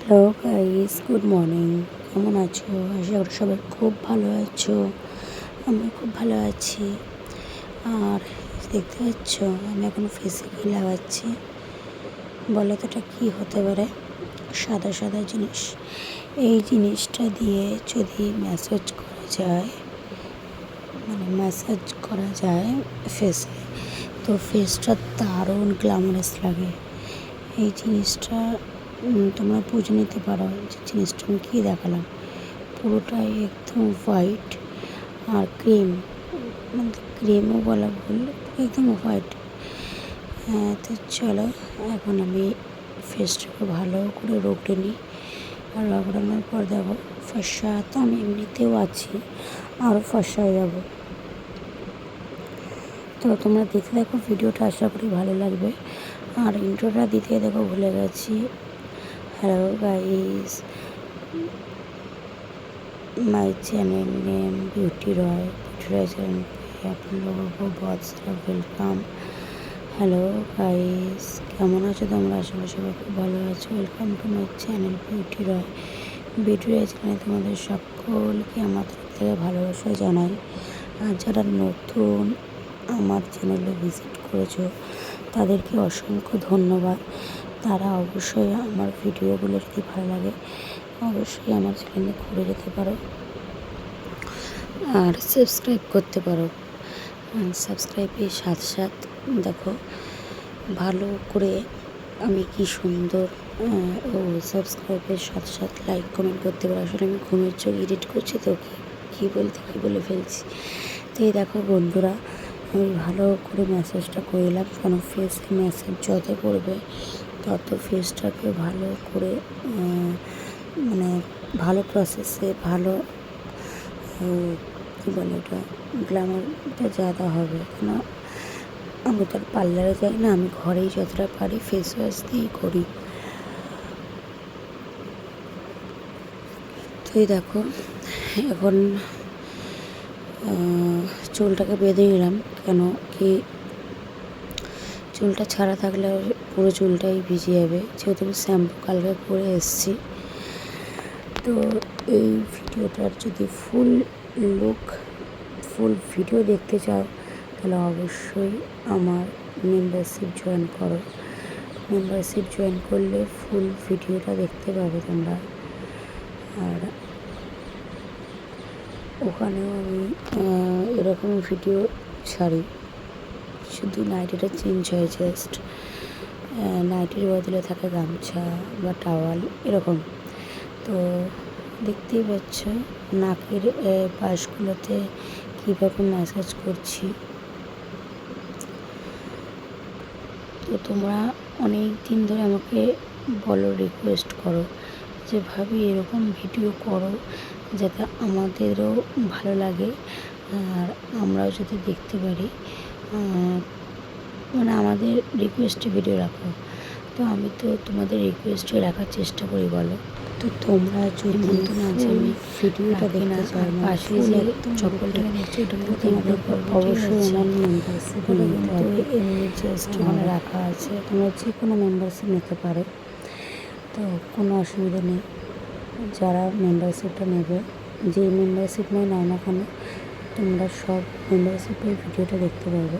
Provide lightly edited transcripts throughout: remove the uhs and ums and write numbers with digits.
Hello guys, good morning. কেমন আছো? আশা করি সবাই খুব ভালো আছো। আমি খুব ভালো আছি। আর দেখতে পাচ্ছ আমি এখন ফেসে কী লাগাচ্ছি? বলো তো এটা কী হতে পারে? সাদা সাদা জিনিস। এই জিনিসটা দিয়ে যদি ম্যাসাজ করা যায়, ম্যাসাজ করা যায় ফেসে, তো ফেসটা দারুণ গ্ল্যামারাস লাগে। এই জিনিসটা তোমরা বুঝে নিতে পারো যে জিনিসটা আমি কী দেখালাম। পুরোটাই একদম হোয়াইট আর ক্রিম, ক্রিমও বলা ভুল, একদম হোয়াইট। তো চলো এখন আমি ফেসটাকে ভালো করে রগড়ে নিই। আর রগড়ানোর পর দেখো ফর্সা তো আমি এমনিতেও আছি, আরও ফর্সা হয়ে যাবো। তো তোমরা দেখতে দেখো ভিডিওটা, আশা করি ভালো লাগবে। আর ইন্ট্রোটা দিতে দেখো ভুলে গেছি। Hello guys, my channel name beauty Roy channel पे आप लोगों को बहुत सारा वेलकम। हेलो गाइस, কেমন আছো তোমরা? আসলে সবাই খুব ভালো আছো। Welcome to my channel Beauty Roy. Beauty Roy চ্যানেলে তোমাদের সকলকে আমার তরফ থেকে ভালোবাসা জানাই। আর যারা নতুন আমার চ্যানেলে ভিজিট করেছো তাদেরকে অসংখ্য ধন্যবাদ। তারা অবশ্যই আমার ভিডিওগুলো যদি ভালো লাগে অবশ্যই আমার চ্যানেলে ঘুরে যেতে পারো আর সাবস্ক্রাইব করতে পারো। সাবস্ক্রাইবের সাথে সাথে দেখো ভালো করে আমি কি সুন্দর সাবস্ক্রাইবের সাথে সাথে লাইক কমেন্ট করতে পারো। আসলে আমি ঘুমের চোখ এডিট করছি তো কী বলে ফেলছি। তো এই দেখো বন্ধুরা, আমি ভালো করে ম্যাসাজটা করলাম, কেন ফেসে ম্যাসাজ যত করবে তত ফেসটাকে ভালো করে ভালো প্রসেসে ভালো কী বলে ওটা গ্ল্যামারটা ज़्यादा হবে। কেন আমি তো আর পার্লারে যাই না, আমি ঘরেই যতটা পারি ফেস ওয়াশ দিয়েই করি। তো এই দেখো এখন চুলটাকে বেঁধে নিলাম, কেন কি চুলটা ছাড়া থাকলে পুরো চুলটাই ভিজে যাবে, যেহেতু আমি শ্যাম্পু কালকে করে এসেছি। তো এই ভিডিওটার যদি ফুল ভিডিও দেখতে চাও তাহলে অবশ্যই আমার মেম্বারশিপ জয়েন করো। মেম্বারশিপ জয়েন করলে ফুল ভিডিওটা দেখতে পাবে তোমরা। আর ওখানেও আমি এরকম ভিডিও ছাড়ি, শুধু নাইটিটা চেঞ্জ হয়, জাস্ট নাইটির বদলে থাকে গামছা বা টাওয়াল এরকম। তো দেখতেই পাচ্ছ নাকের পাশগুলোতে কীভাবে ম্যাসাজ করছি। তো তোমরা অনেক দিন ধরে আমাকে বলো, রিকোয়েস্ট করো যে ভাবি এরকম ভিডিও করো যাতে আমাদেরও ভালো লাগে আর আমরাও যদি দেখতে পারি, আমাদের রিকোয়েস্টে ভিডিও রাখো। তো আমি তো তোমাদের রিকোয়েস্টে রাখার চেষ্টা করি, বলো। তো তোমরা যদি নতুন আছে আমি ভিডিওটা দেখতে চাও, পাশে যে চপ্পলটাকে দেখছো ওটা কিন্তু তোমাদের অবশ্যই আমার মেম্বারশিপ নিতে হবে। এমনি জাস্ট ওখানে রাখা আছে, তোমরা যে কোনো মেম্বারশিপ নিতে পারো, তো কোনো অসুবিধা নেই। যারা মেম্বারশিপটা নেবে, যে মেম্বারশিপ নেয় নাও না কেন, তোমরা সব মেম্বারশিপের ভিডিওটা দেখতে পাবে।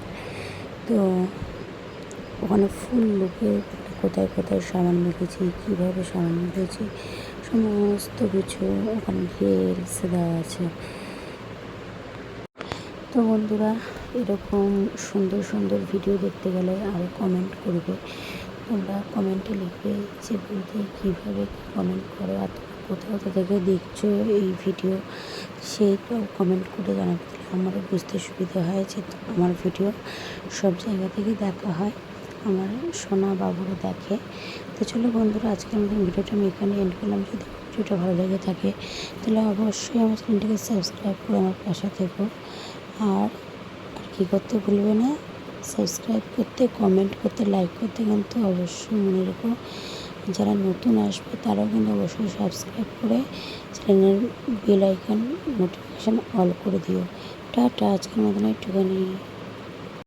তো ওখানে ফুল লুকে কোথায় কোথায় সামান মেখেছি, কীভাবে সামান মেখেছি, সমস্ত কিছু ওখানে রিলস দেওয়া আছে। তো বন্ধুরা, এরকম সুন্দর সুন্দর ভিডিও দেখতে গেলে আরও কমেন্ট করবে। তোমরা কমেন্টে লিখবে যে বলতে কীভাবে কমেন্ট করো আর কোথাও থেকে দেখছো এই ভিডিও, সেইটাও কমেন্ট করে জানাবে। তাহলে আমারও বুঝতে সুবিধা হয় যে আমার ভিডিও সব জায়গা থেকে দেখা হয়, আমার সোনা বাবুরও দেখে। তো চলো বন্ধুরা, আজকে আমাদের ভিডিওটা আমি এখানে এন্ড করলাম। যদি ভিডিওটা ভালো লেগে থাকে তাহলে অবশ্যই আমার চ্যানেলটাকে সাবস্ক্রাইব করে আমার পাশে থেকো। আর কী করতে ভুলবে না, সাবস্ক্রাইব করতে, কমেন্ট করতে, লাইক করতে কিন্তু অবশ্যই মনে রেখো। যারা নতুন আসবে তারাও কিন্তু অবশ্যই সাবস্ক্রাইব করে চ্যানেলের বেল আইকন নোটিফিকেশান অল করে দিও। টাটা, আজকের মতন একটুখানি।